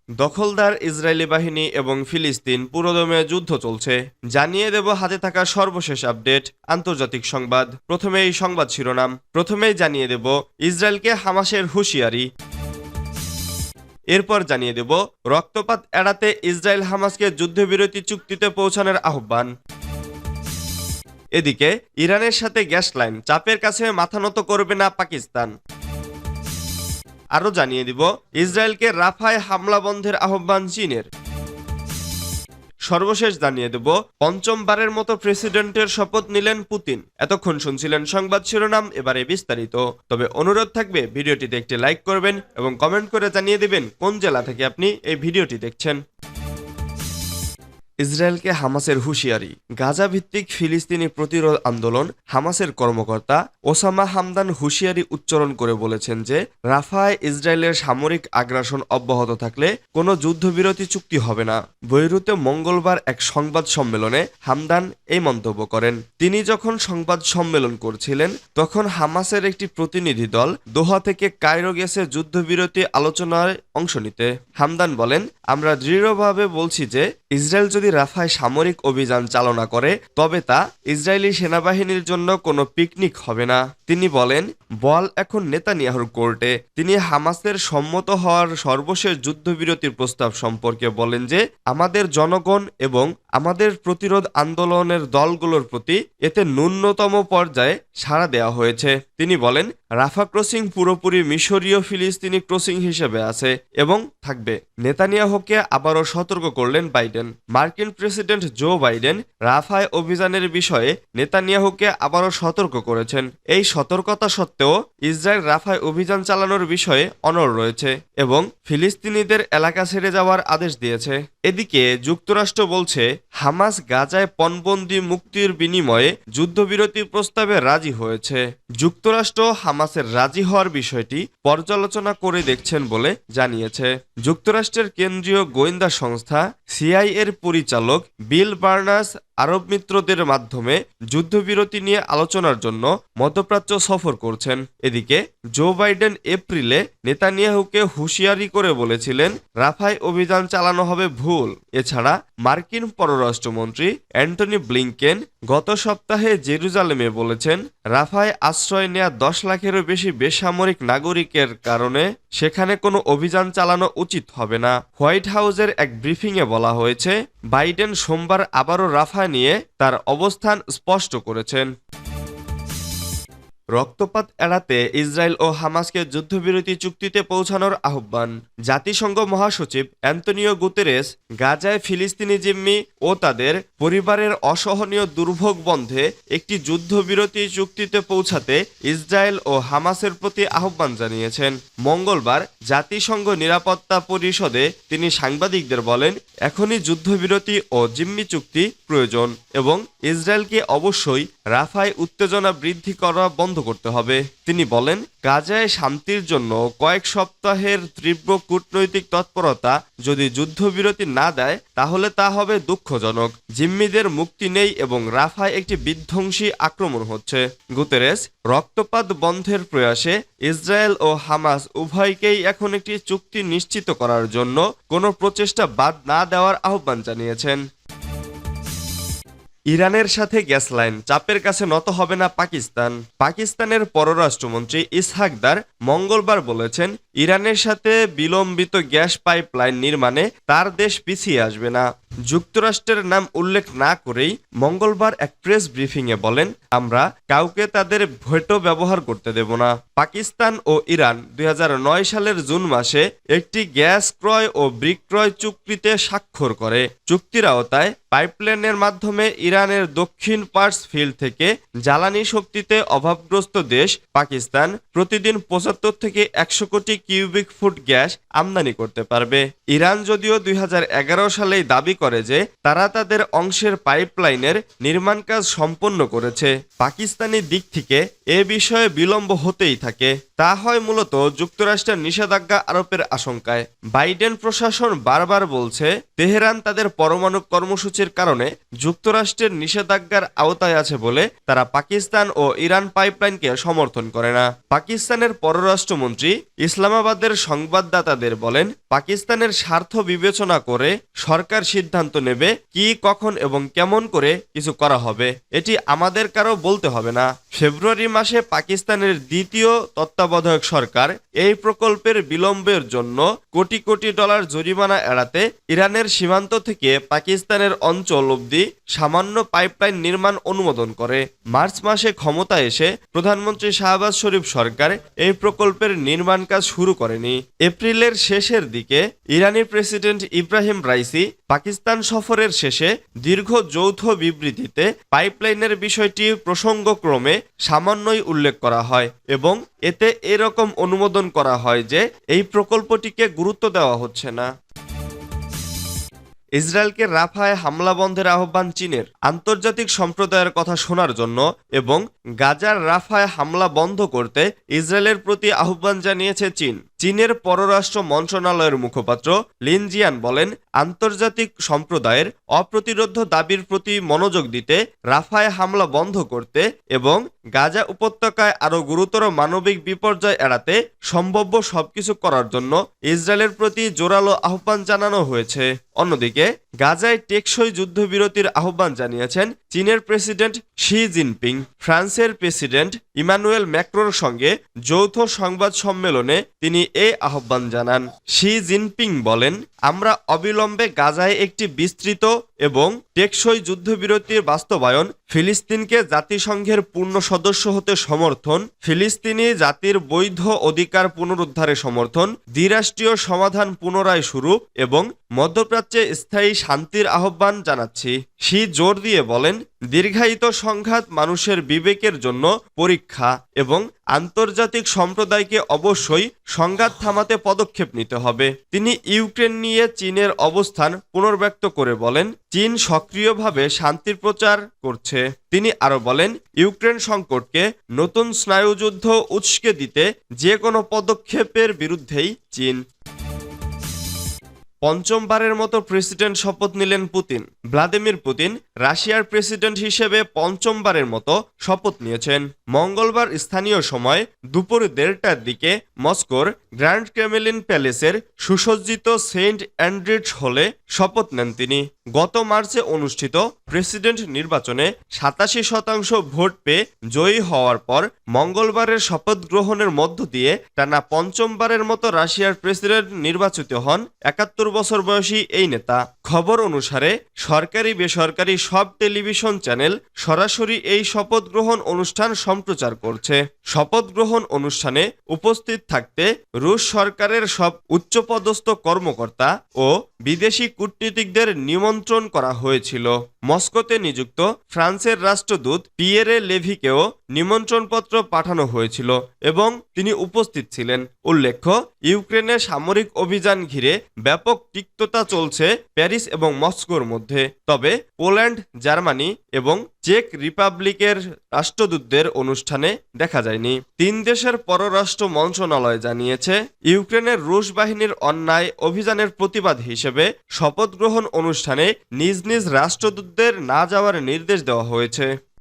দখলদার ইসরায়েলি বাহিনী এবং ফিলিস্তিন পুরোদমে যুদ্ধ চলছে। জানিয়ে দেব হাতে থাকা সর্বশেষ আপডেট, আন্তর্জাতিক সংবাদ। প্রথমেই সংবাদ শিরোনাম। প্রথমেই জানিয়ে দেব ইসরায়েলকে হামাসের হুঁশিয়ারি। এরপর জানিয়ে দেব রক্তপাত এড়াতে ইসরায়েল হামাসকে যুদ্ধবিরতি চুক্তিতে পৌঁছানোর আহ্বান। এদিকে ইরানের সাথে গ্যাস লাইন, চাপের কাছে মাথা নত করবে না পাকিস্তান। আরও জানিয়ে দিব ইসরায়েলকে রাফায় হামলা বন্ধের আহ্বান চীনের। সর্বশেষ জানিয়ে দেব পঞ্চমবারের মতো প্রেসিডেন্টের শপথ নিলেন পুতিন। এতক্ষণ শুনছিলেন সংবাদ শিরোনাম, এবারে বিস্তারিত। তবে অনুরোধ থাকবে ভিডিওটিতে একটি লাইক করবেন এবং কমেন্ট করে জানিয়ে দেবেন কোন জেলা থেকে আপনি এই ভিডিওটি দেখছেন। ইসরায়েলকে হামাসের হুঁশিয়ারি। গাজা ভিত্তিক ফিলিস্তিনি প্রতিরোধ আন্দোলন হামাসের কর্মকর্তা ওসামা হামদান হুঁশিয়ারি উচ্চারণ করে বলেছেন যে রাফায় ইসরায়েলের সামরিক আগ্রাসন অব্যাহত থাকলে কোনো যুদ্ধবিরতি চুক্তি হবে না। বৈরুতে মঙ্গলবার এক সংবাদ সম্মেলনে হামদান এই মন্তব্য করেন। তিনি যখন সংবাদ সম্মেলন করছিলেন তখন হামাসের একটি প্রতিনিধি দল দোহা থেকে কায়রো গেছে যুদ্ধবিরতি আলোচনায় অংশ নিতে। হামদান বলেন, আমরা দৃঢ়ভাবে বলছি যে ইসরায়েল যদি রাফায় সামরিক অভিযান চালনা করে তবে তা ইসরায়েলি সেনাবাহিনীর জন্য কোনো পিকনিক হবে না। তিনি বলেন, বল এখন নেতানিয়াহুর কোর্টে। তিনি হামাসের সম্মত হওয়ার সর্বশেষ যুদ্ধবিরতির প্রস্তাব সম্পর্কে বলেন যে আমাদের জনগণ এবং আমাদের প্রতিরোধ আন্দোলনের দলগুলোর প্রতি এতে ন্যূনতম পর্যায়ে সাড়া দেওয়া হয়েছে। তিনি বলেন, রাফা ক্রসিং পুরোপুরি মিশরীয় ফিলিস্তিনি ক্রসিং হিসেবে আছে এবং থাকবে। নেতানিয়াহুকে আবারও সতর্ক করলেন বাইডেন। মার্কিন প্রেসিডেন্ট জো বাইডেন রাফায় অভিযানের বিষয়ে নেতানিয়াহুকে আবারও সতর্ক করেছেন। এই সতর্কতা সত্ত্বেও ইসরায়েল রাফায় অভিযান চালানোর বিষয়ে অনড় রয়েছে এবং ফিলিস্তিনিদের এলাকা ছেড়ে যাওয়ার আদেশ দিয়েছে। এদিকে যুক্তরাষ্ট্র বলছে হামাস গাজায় পণবন্দি মুক্তির বিনিময়ে যুদ্ধবিরতি প্রস্তাবে রাজি হয়েছে। যুক্তরাষ্ট্র হামাসের রাজি হওয়ার বিষয়টি পর্যালোচনা করে দেখছেন বলে জানিয়েছে। যুক্তরাষ্ট্রের কেন্দ্রীয় গোয়েন্দা সংস্থা সিআইএর পরিচালক বিল বার্নাস আরব মিত্রদের মাধ্যমে যুদ্ধবিরতি নিয়ে আলোচনার জন্য মধ্যপ্রাচ্য সফর করছেন। এদিকে জো বাইডেন এপ্রিলে নেতানিয়াহুকে হুঁশিয়ারি করে বলেছিলেন রাফায় অভিযান চালানো হবে ভুল। এছাড়া মার্কিন পররাষ্ট্রমন্ত্রী অ্যান্টনি ব্লিংকেন গত সপ্তাহে জেরুজালেমে বলেছেন রাফায় আশ্রয় নেয়া 10 লাখেরও বেশি বেসামরিক নাগরিকের কারণে সেখানে কোনো অভিযান চালানো উচিত হবে না। হোয়াইট হাউসের এক ব্রিফিংয়ে বলা হয়েছে বাইডেন সোমবার আবারও রাফা নিয়ে তার অবস্থান স্পষ্ট করেছেন। রক্তপাত এড়াতে ইসরায়েল ও হামাসকে যুদ্ধবিরতি চুক্তিতে পৌঁছানোর আহ্বান। জাতিসংঘ মহাসচিব অ্যান্তনিও গুতেরেস গাজায় ফিলিস্তিনি জিম্মি ও তাদের পরিবারের অসহনীয় দুর্ভোগ বন্ধে একটি যুদ্ধবিরতি চুক্তিতে পৌঁছাতে ইসরায়েল ও হামাসের প্রতি আহ্বান জানিয়েছেন। মঙ্গলবার জাতিসংঘ নিরাপত্তা পরিষদে তিনি সাংবাদিকদের বলেন, এখনই যুদ্ধবিরতি ও জিম্মি চুক্তি প্রয়োজন এবং ইসরায়েলকে অবশ্যই রাফায় উত্তেজনা বৃদ্ধি করা বন্ধ করতে হবে। তিনি বলেন, গাজায় শান্তির জন্য কয়েক সপ্তাহের তীব্র কূটনৈতিক তৎপরতা যদি যুদ্ধবিরতি না দেয় তাহলে তা হবে দুঃখজনক। জিম্মিদের মুক্তি নেই এবং রাফায় একটি বিধ্বংসী আক্রমণ হচ্ছে। গুতেরেস রক্তপাত বন্ধের প্রয়াসে ইসরায়েল ও হামাস উভয়কেই এখন একটি চুক্তি নিশ্চিত করার জন্য কোনো প্রচেষ্টা বাদ না দেওয়ার আহ্বান জানিয়েছেন। ইরানের সাথে গ্যাস লাইন, চাপের কাছে নত হবে না পাকিস্তান। পাকিস্তানের পররাষ্ট্রমন্ত্রী ইসহাকদার মঙ্গলবার বলেছেন ইরানের সাথে বিলম্বিত গ্যাস পাইপলাইন নির্মাণে তার দেশ পিছিয়ে আসবে না। যুক্তরাষ্ট্রের নাম উল্লেখ না করেই মঙ্গলবার এক প্রেস ব্রিফিংয়ে বলেন, আমরা কাউকে তাদের ভেটো ব্যবহার করতে দেব না। পাকিস্তান ও ইরান 2009 সালের জুন মাসে একটি গ্যাস ক্রয় ও বিক্রয় চুক্তিতে স্বাক্ষর করে। চুক্তির আওতায় পাইপলাইনের মাধ্যমে ইরানের দক্ষিণ পার্স ফিল্ড থেকে জ্বালানি শক্তিতে অভাবগ্রস্ত দেশ পাকিস্তান প্রতিদিন 75 থেকে 100 কোটি কিউবিক ফুট গ্যাস আমদানি করতে পারবে। ইরান যদিও 2011 সালেই দাবি করে যে তারা তাদের অংশের পাইপলাইনের নির্মাণ কাজ সম্পন্ন করেছে। পাকিস্তানি দিক থেকে এ বিষয়ে বিলম্ব হতেই থাকে। তা হয় মূলত যুক্তরাষ্ট্রের নিষেধাজ্ঞা আরোপের আশঙ্কায়। বাইডেন প্রশাসন বারবার বলছে তেহরান তাদের পরমাণু কর্মসূচির কারণে যুক্তরাষ্ট্রের নিষেধাজ্ঞার আওতায় আছে বলে তারা পাকিস্তান ও ইরান পাইপলাইনকে সমর্থন করে না। পাকিস্তানের পররাষ্ট্রমন্ত্রী ইসলামাবাদের সংবাদদাতাদের বলেন, পাকিস্তানের স্বার্থ বিবেচনা করে সরকার সিদ্ধান্ত নেবে কি, কখন এবং কেমন করে কিছু করা হবে। এটি আমাদের কারো বলতে হবে না। ফেব্রুয়ারি মাসে পাকিস্তানের দ্বিতীয় তত্ত্বাবধায়ক সরকার এই প্রকল্পের বিলম্বের জন্য কোটি কোটি ডলার জরিমানা এড়াতে ইরানের সীমান্ত থেকে পাকিস্তানের অঞ্চল অবধি সামান্য পাইপলাইন নির্মাণ অনুমোদন করে। মার্চ মাসে ক্ষমতায় এসে প্রধানমন্ত্রী শাহবাজ শরীফ সরকার এই প্রকল্পের নির্মাণ কাজ শুরু করেনি। এপ্রিলের শেষের দিকে ইরানি প্রেসিডেন্ট ইব্রাহিম রাইসি পাকিস্তান সফরের শেষে দীর্ঘ যৌথ বিবৃতিতে পাইপলাইনের বিষয়টি প্রসঙ্গক্রমে সামান্যই উল্লেখ করা হয় এবং এতে এরকম অনুমোদন করা হয় যে এই প্রকল্পটিকে গুরুত্ব দেওয়া হচ্ছে না। ইসরায়েলকে রাফায় হামলা বন্ধের আহ্বান চীনের। আন্তর্জাতিক সম্প্রদায়ের কথা শোনার জন্য এবং গাজার রাফায় হামলা বন্ধ করতে ইসরায়েলের প্রতি আহ্বান জানিয়েছে চীন। চীনের পররাষ্ট্র মন্ত্রণালয়ের মুখপাত্র লিন জিয়ান বলেন, আন্তর্জাতিক সম্প্রদায়ের অপ্রতিরোধ দাবির প্রতি মনোযোগ দিতে, রাফায় হামলা বন্ধ করতে এবং গাজা উপত্যকায় আরও গুরুতর মানবিক বিপর্যয় এড়াতে সম্ভাব্য সবকিছু করার জন্য ইসরায়েলের প্রতি জোরালো আহ্বান জানানো হয়েছে। অন্যদিকে গাজায় টেকসই যুদ্ধবিরতির আহ্বান জানিয়েছেন চীনের প্রেসিডেন্ট শি জিনপিং। ফ্রান্সের প্রেসিডেন্ট ইমানুয়েল ম্যাক্রোর সঙ্গে যৌথ সংবাদ সম্মেলনে তিনি এই আহ্বান জানান। শি জিনপিং বলেন, আমরা অবিলম্বে গাজায় একটি বিস্তৃত এবং টেকসই যুদ্ধবিরতির বাস্তবায়ন, ফিলিস্তিনকে জাতিসংঘের পূর্ণ সদস্য হতে সমর্থন, ফিলিস্তিনি জাতির বৈধ অধিকার পুনরুদ্ধারে সমর্থন, দ্বিরাষ্ট্রীয় সমাধান পুনরায় শুরু এবং মধ্যপ্রাচ্যে স্থায়ী শান্তির আহ্বান জানাচ্ছি। শি জোর দিয়ে বলেন, দীর্ঘায়িত সংঘাত মানুষের বিবেকের জন্য পরীক্ষা এবং আন্তর্জাতিক সম্প্রদায়কে অবশ্যই সংঘাত থামাতে পদক্ষেপ নিতে হবে। তিনি ইউক্রেন নিয়ে চীনের অবস্থান পুনর্ব্যক্ত করে বলেন, চীন সক্রিয়ভাবে শান্তির প্রচার করছে। তিনি আরো বলেন, ইউক্রেন সংকটকে নতুন স্নায়ুযুদ্ধ উস্কে দিতে যে কোনো পদক্ষেপের বিরুদ্ধেই চীন। পঞ্চমবারের মতো প্রেসিডেন্ট শপথ নিলেন পুতিন। ভ্লাদিমির পুতিন রাশিয়ার প্রেসিডেন্ট হিসেবে পঞ্চমবারের মতো শপথ নিয়েছেন। মঙ্গলবার স্থানীয় সময় দুপুর 1:30টার দিকে মস্কোর গ্র্যান্ড ক্রেমলিন প্যালেসের সুসজ্জিত সেন্ট অ্যান্ড্রিউস হলে শপথ নেন তিনি। গত মার্চে অনুষ্ঠিত প্রেসিডেন্ট নির্বাচনে 87% ভোট পেয়ে জয়ী হওয়ার পর মঙ্গলবারের শপথ গ্রহণের মধ্য দিয়ে টানা পঞ্চমবারের মতো রাশিয়ার প্রেসিডেন্ট নির্বাচিত হন 71 বছর বয়সী এই নেতা। খবর অনুসারে সরকারি বেসরকারি সব টেলিভিশন চ্যানেল সরাসরি এই শপথ গ্রহণ অনুষ্ঠান সম্প্রচার করছে। শপথ গ্রহণ অনুষ্ঠানে উপস্থিত থাকতে রুশ সরকারের সব উচ্চপদস্থ কর্মকর্তা ও বিদেশি কূটনীতিকদের নিমন্ত্রণ করা হয়েছিল। মস্কোতে নিযুক্ত ফ্রান্সের রাষ্ট্রদূত পিয়েরে লেভিকেও নিমন্ত্রণপত্র পাঠানো হয়েছিল এবং তিনি উপস্থিত ছিলেন। উল্লেখ্য, ইউক্রেনে সামরিক অভিযান ঘিরে ব্যাপক তিক্ততা চলছে প্যারিস এবং মস্কোর মধ্যে। তবে পোল্যান্ড, জার্মানি এবং চেক রিপাবলিকের রাষ্ট্রদূতদের অনুষ্ঠানে দেখা যায়নি। 3 দেশের পররাষ্ট্র মন্ত্রণালয় জানিয়েছে, ইউক্রেনের রুশ বাহিনীর অন্যায় অভিযানের প্রতিবাদ হিসেবে শপথ গ্রহণ অনুষ্ঠানে নিজ নিজ রাষ্ট্রদূতদের না যাওয়ার নির্দেশ দেওয়া হয়েছে।